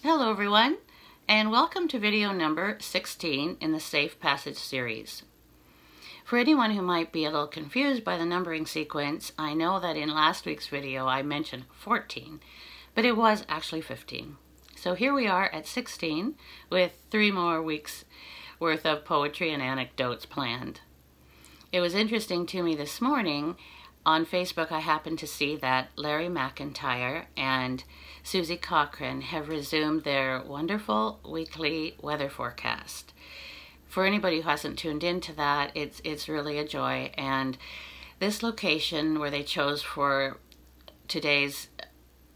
Hello everyone, and welcome to video number 16 in the Safe Passage series. For anyone who might be a little confused by the numbering sequence, I know that in last week's video I mentioned 14, but it was actually 15. So here we are at 16 with 3 more weeks worth of poetry and anecdotes planned. It was interesting to me this morning. On Facebook, I happened to see that Larry McIntyre and Susie Cochran have resumed their wonderful weekly weather forecast. For anybody who hasn't tuned into that, it's really a joy. And this location where they chose for today's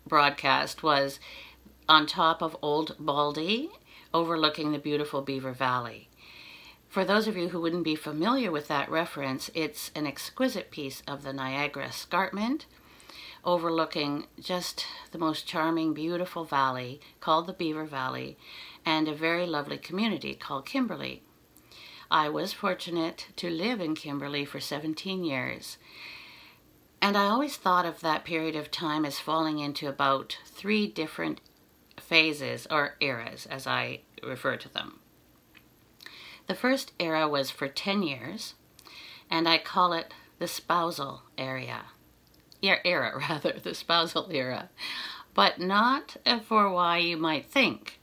broadcast was on top of Old Baldy, overlooking the beautiful Beaver Valley. For those of you who wouldn't be familiar with that reference, it's an exquisite piece of the Niagara Escarpment, overlooking just the most charming, beautiful valley called the Beaver Valley, and a very lovely community called Kimberley. I was fortunate to live in Kimberley for 17 years, and I always thought of that period of time as falling into about 3 different phases, or eras, as I refer to them. The first era was for 10 years, and I call it the spousal era, the spousal era, but not for why you might think.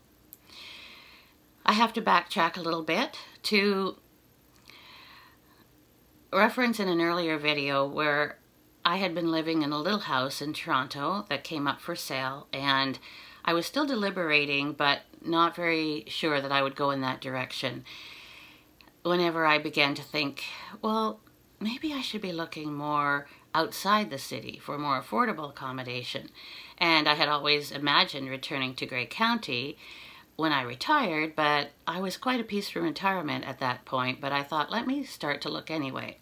I have to backtrack a little bit to reference in an earlier video where I had been living in a little house in Toronto that came up for sale, and I was still deliberating, but not very sure that I would go in that direction. Whenever I began to think, well, maybe I should be looking more outside the city for more affordable accommodation. And I had always imagined returning to Grey County when I retired, but I was quite a piece from retirement at that point, but I thought, let me start to look anyway.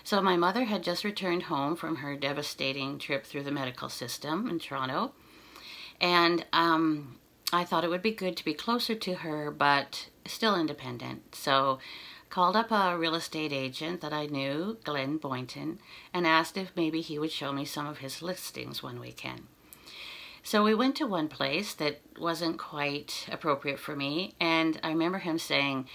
So my mother had just returned home from her devastating trip through the medical system in Toronto, and I thought it would be good to be closer to her, but still independent. So called up a real estate agent that I knew, Glenn Boynton, and asked if maybe he would show me some of his listings one weekend. So we went to one place that wasn't quite appropriate for me, and I remember him saying,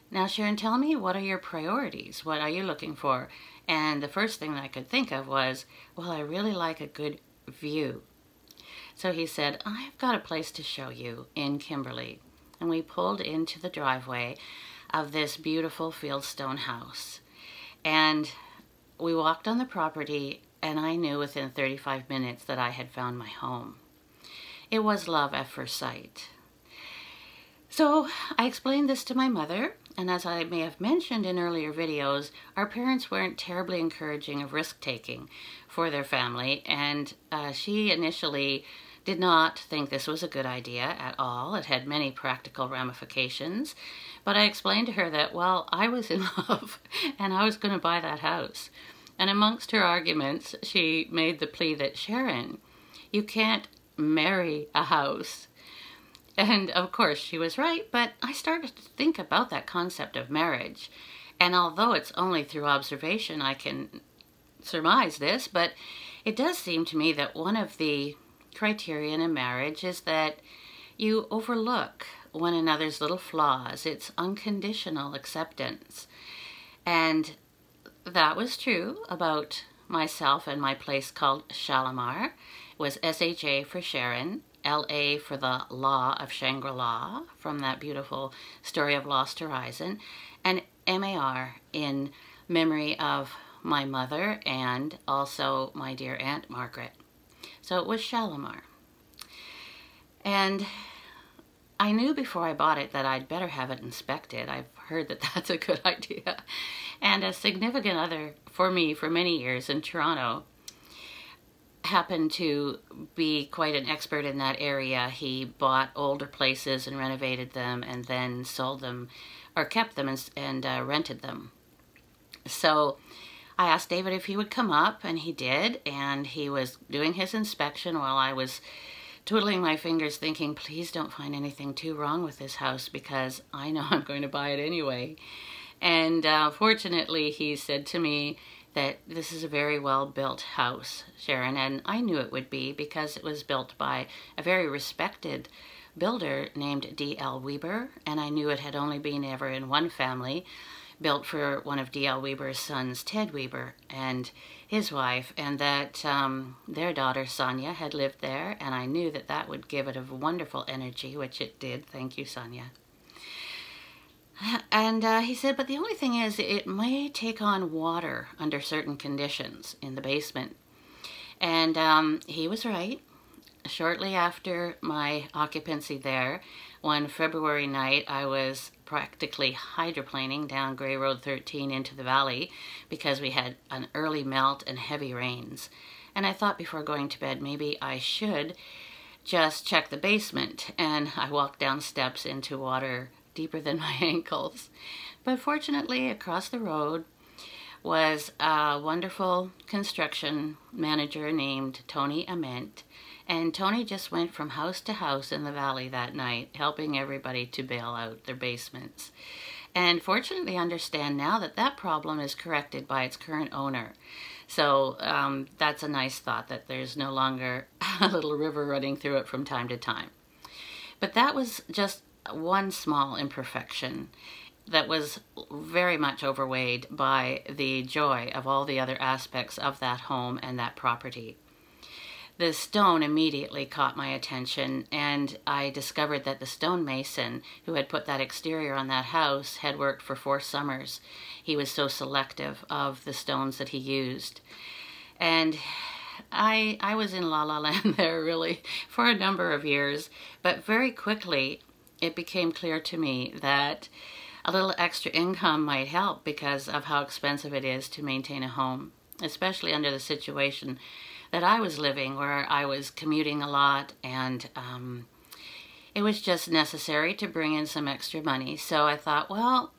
"Now Sharon, tell me, what are your priorities? What are you looking for?" And the first thing that I could think of was, well, I really like a good view. So he said, "I've got a place to show you in Kimberley." And we pulled into the driveway of this beautiful fieldstone house. And we walked on the property, and I knew within 35 minutes that I had found my home. It was love at first sight. So I explained this to my mother, and as I may have mentioned in earlier videos, our parents weren't terribly encouraging of risk-taking for their family, and she initially did not think this was a good idea at all. It had many practical ramifications, but I explained to her that, well, I was in love and I was going to buy that house. And amongst her arguments, she made the plea that, Sharon, you can't marry a house. And of course she was right, but I started to think about that concept of marriage. And although it's only through observation I can surmise this, but it does seem to me that one of the criteria in a marriage is that you overlook one another's little flaws. It's unconditional acceptance. And that was true about myself and my place called Shalamar. It was SHA for Sharon, LA for the Law of Shangri-La, from that beautiful story of Lost Horizon, and MAR in memory of my mother and also my dear Aunt Margaret. So it was Shalamar. And I knew before I bought it that I'd better have it inspected. I've heard that that's a good idea. And a significant other for me for many years in Toronto happened to be quite an expert in that area. He bought older places and renovated them and then sold them or kept them and rented them. So I asked David if he would come up, and he did, and he was doing his inspection while I was twiddling my fingers thinking, please don't find anything too wrong with this house because I know I'm going to buy it anyway. And fortunately he said to me, that this is a very well built house, Sharon, and I knew it would be because it was built by a very respected builder named D.L. Weber, and I knew it had only been ever in one family, built for one of D.L. Weber's sons, Ted Weber, and his wife, and that their daughter, Sonia, had lived there, and I knew that that would give it a wonderful energy, which it did. Thank you, Sonia. And he said, but the only thing is, it may take on water under certain conditions in the basement. And he was right. Shortly after my occupancy there, one February night, I was practically hydroplaning down Grey Road 13 into the valley because we had an early melt and heavy rains. And I thought before going to bed, maybe I should just check the basement. And I walked down steps into water deeper than my ankles. But fortunately, across the road was a wonderful construction manager named Tony Ament. And Tony just went from house to house in the valley that night, helping everybody to bail out their basements. And fortunately, I understand now that that problem is corrected by its current owner. So that's a nice thought, that there's no longer a little river running through it from time to time. But that was just one small imperfection that was very much overweighed by the joy of all the other aspects of that home and that property. The stone immediately caught my attention, and I discovered that the stonemason who had put that exterior on that house had worked for 4 summers. He was so selective of the stones that he used. And I was in la la land there really for a number of years, but very quickly it became clear to me that a little extra income might help because of how expensive it is to maintain a home, especially under the situation that I was living, where I was commuting a lot, and it was just necessary to bring in some extra money. So I thought, well,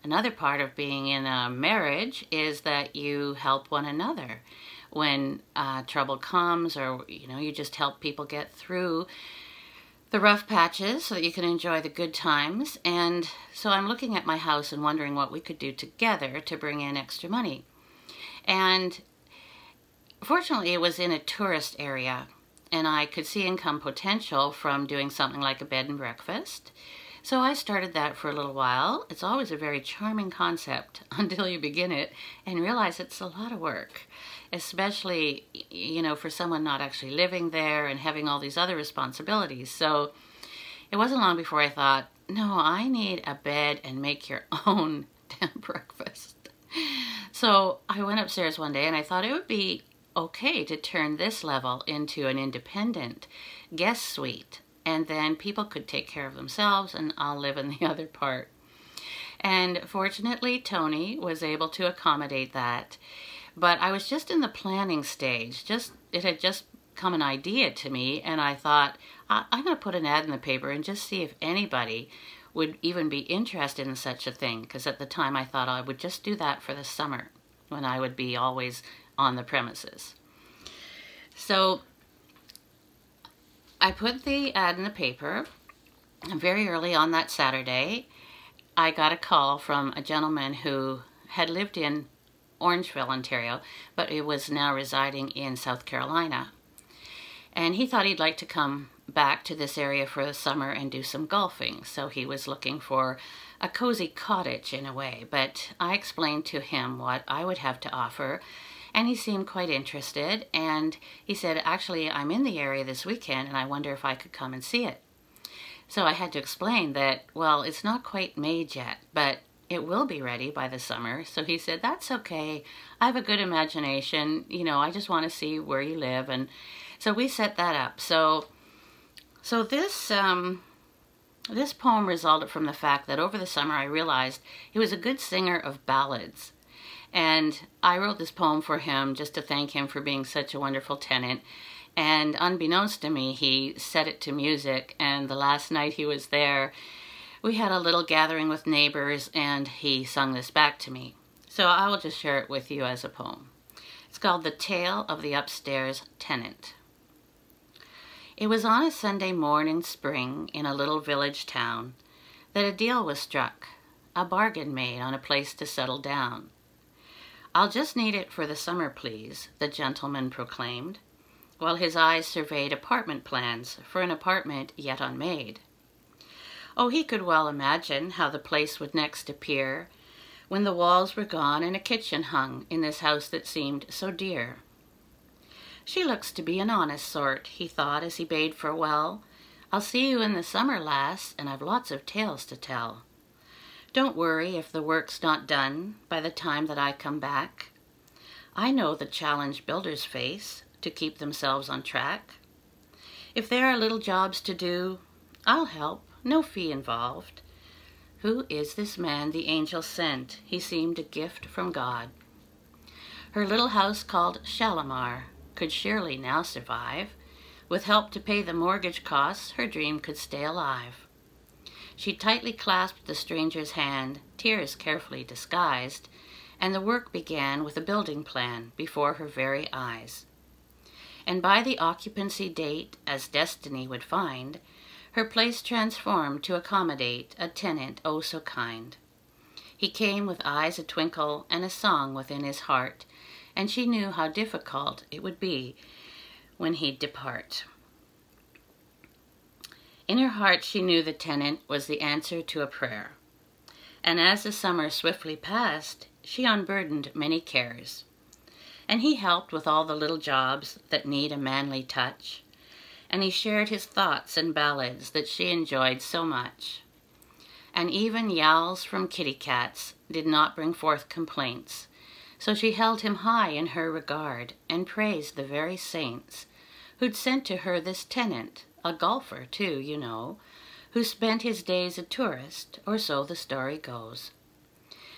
another part of being in a marriage is that you help one another when trouble comes, or you just help people get through the rough patches so that you can enjoy the good times. And so I'm looking at my house and wondering what we could do together to bring in extra money. And fortunately, it was in a tourist area, and I could see income potential from doing something like a bed and breakfast. So I started that for a little while. It's always a very charming concept until you begin it and realize it's a lot of work, especially, for someone not actually living there and having all these other responsibilities. So it wasn't long before I thought, no, I need a bed and make your own damn breakfast. So I went upstairs one day and I thought it would be okay to turn this level into an independent guest suite, and then people could take care of themselves and I'll live in the other part. And fortunately, Tony was able to accommodate that. But I was just in the planning stage. It had just come an idea to me, and I thought, I'm going to put an ad in the paper and just see if anybody would even be interested in such a thing, because at the time I thought I would just do that for the summer when I would be always on the premises. So I put the ad in the paper, and very early on that Saturday, I got a call from a gentleman who had lived in Orangeville, Ontario, but he was now residing in South Carolina. And he thought he'd like to come back to this area for the summer and do some golfing. So he was looking for a cozy cottage in a way. But I explained to him what I would have to offer, and he seemed quite interested. And he said, actually, I'm in the area this weekend, and I wonder if I could come and see it. So I had to explain that, well, it's not quite made yet, but it will be ready by the summer. So he said, that's okay. I have a good imagination. I just want to see where you live. And so we set that up. So this poem resulted from the fact that over the summer I realized he was a good singer of ballads. And I wrote this poem for him just to thank him for being such a wonderful tenant. And unbeknownst to me, he set it to music. And the last night he was there, we had a little gathering with neighbors, and he sung this back to me. So I will just share it with you as a poem. It's called The Tale of the Upstairs Tenant. It was on a Sunday morning spring in a little village town that a deal was struck, a bargain made on a place to settle down. "I'll just need it for the summer, please," the gentleman proclaimed, while his eyes surveyed apartment plans for an apartment yet unmade. Oh, he could well imagine how the place would next appear when the walls were gone and a kitchen hung in this house that seemed so dear. "She looks to be an honest sort," he thought as he bade farewell. "I'll see you in the summer, lass, and I've lots of tales to tell. Don't worry if the work's not done by the time that I come back. I know the challenge builders face to keep themselves on track. If there are little jobs to do, I'll help, no fee involved. Who is this man the angel sent? He seemed a gift from God." Her little house called Shalamar could surely now survive. With help to pay the mortgage costs, her dream could stay alive. She tightly clasped the stranger's hand, tears carefully disguised, and the work began with a building plan before her very eyes. And by the occupancy date, as destiny would find, her place transformed to accommodate a tenant oh so kind. He came with eyes a twinkle and a song within his heart, and she knew how difficult it would be when he'd depart. In her heart she knew the tenant was the answer to a prayer, and as the summer swiftly passed, she unburdened many cares, and he helped with all the little jobs that need a manly touch, and he shared his thoughts and ballads that she enjoyed so much. And even yowls from kitty cats did not bring forth complaints, so she held him high in her regard and praised the very saints who'd sent to her this tenant, a golfer too, you know, who spent his days a tourist, or so the story goes.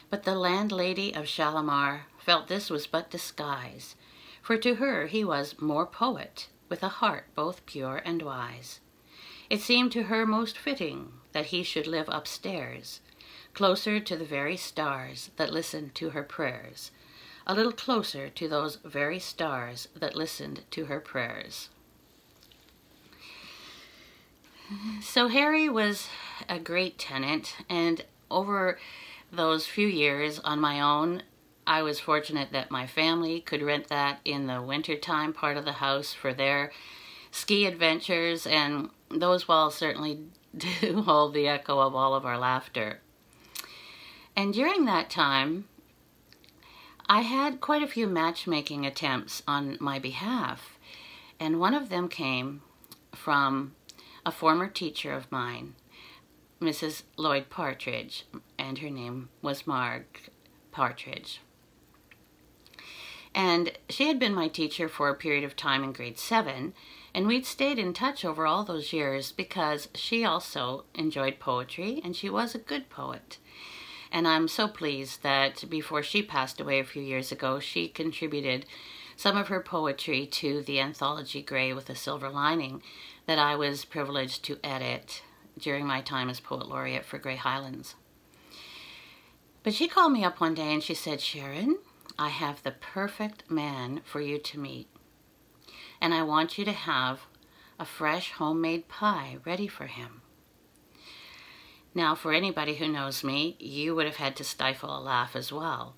But the landlady of Shalamar felt this was but disguise, for to her he was more poet, with a heart both pure and wise. It seemed to her most fitting that he should live upstairs, closer to the very stars that listened to her prayers, a little closer to those very stars that listened to her prayers. So Harry was a great tenant, and over those few years on my own, I was fortunate that my family could rent that in the wintertime part of the house for their ski adventures, and those walls certainly do hold the echo of all of our laughter. And during that time, I had quite a few matchmaking attempts on my behalf, and one of them came from a former teacher of mine, Mrs. Lloyd Partridge, and her name was Marg Partridge. And she had been my teacher for a period of time in grade 7, and we'd stayed in touch over all those years because she also enjoyed poetry, and she was a good poet. And I'm so pleased that before she passed away a few years ago, she contributed some of her poetry to the anthology Grey with a Silver Lining that I was privileged to edit during my time as Poet Laureate for Grey Highlands. But she called me up one day and she said, "Sharon, I have the perfect man for you to meet, and I want you to have a fresh homemade pie ready for him." Now, for anybody who knows me, you would have had to stifle a laugh as well,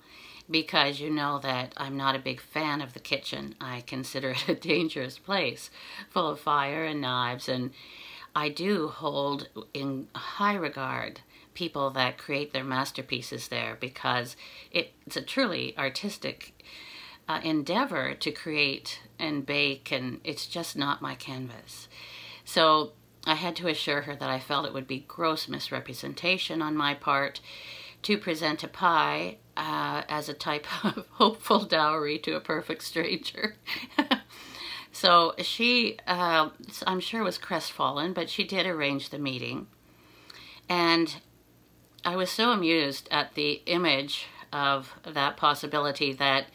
because you know that I'm not a big fan of the kitchen. I consider it a dangerous place, full of fire and knives, and I do hold in high regard people that create their masterpieces there, because it's a truly artistic endeavor to create and bake, and it's just not my canvas. So I had to assure her that I felt it would be gross misrepresentation on my part to present a pie as a type of hopeful dowry to a perfect stranger. So she, I'm sure, was crestfallen, but she did arrange the meeting. And I was so amused at the image of that possibility that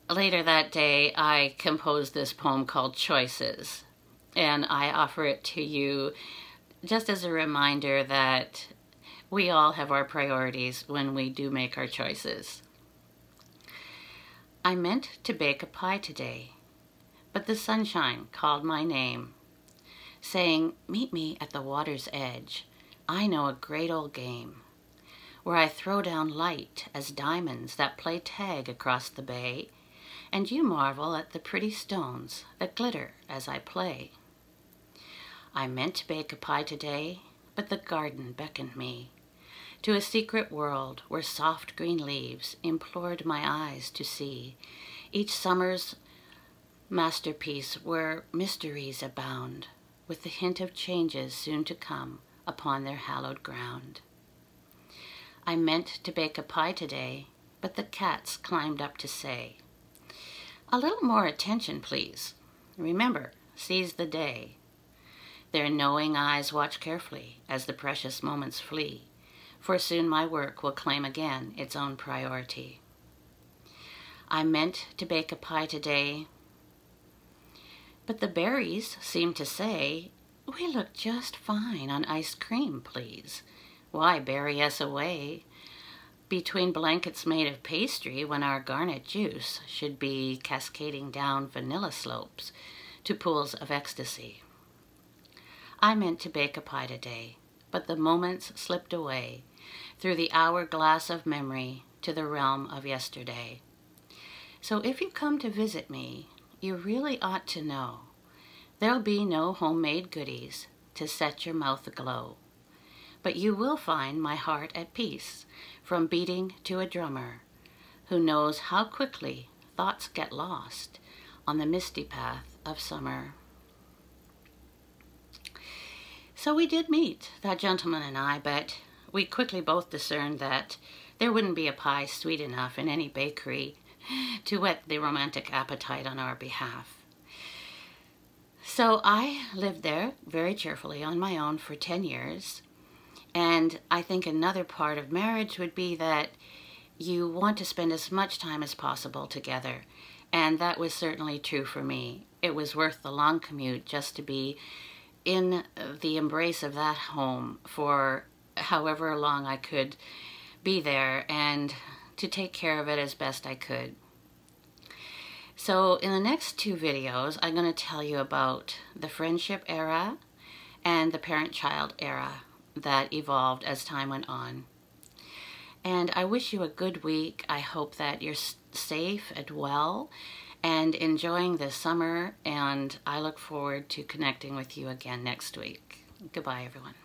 later that day I composed this poem called Choices. And I offer it to you just as a reminder that we all have our priorities when we do make our choices. I meant to bake a pie today, but the sunshine called my name, saying, "Meet me at the water's edge. I know a great old game. where I throw down light as diamonds that play tag across the bay, and you marvel at the pretty stones that glitter as I play. I meant to bake a pie today, but the garden beckoned me to a secret world where soft green leaves implored my eyes to see each summer's masterpiece where mysteries abound, with the hint of changes soon to come upon their hallowed ground. I meant to bake a pie today, but the cats climbed up to say, "A little more attention, please. Remember, seize the day." Their knowing eyes watch carefully as the precious moments flee, for soon my work will claim again its own priority. I meant to bake a pie today, but the berries seem to say, "We look just fine on ice cream, please. Why bury us away between blankets made of pastry when our garnet juice should be cascading down vanilla slopes to pools of ecstasy?" I meant to bake a pie today, but the moments slipped away through the hourglass of memory to the realm of yesterday. So if you come to visit me, you really ought to know there'll be no homemade goodies to set your mouth aglow. But you will find my heart at peace from beating to a drummer who knows how quickly thoughts get lost on the misty path of summer. So we did meet, that gentleman and I, but we quickly both discerned that there wouldn't be a pie sweet enough in any bakery to whet the romantic appetite on our behalf. So I lived there very cheerfully on my own for 10 years. And I think another part of marriage would be that you want to spend as much time as possible together. And that was certainly true for me. It was worth the long commute just to be in the embrace of that home for however long I could be there and to take care of it as best I could. So in the next 2 videos, I'm going to tell you about the friendship era and the parent-child era that evolved as time went on. And I wish you a good week. I hope that you're safe and well and enjoying this summer, and I look forward to connecting with you again next week. Goodbye, everyone.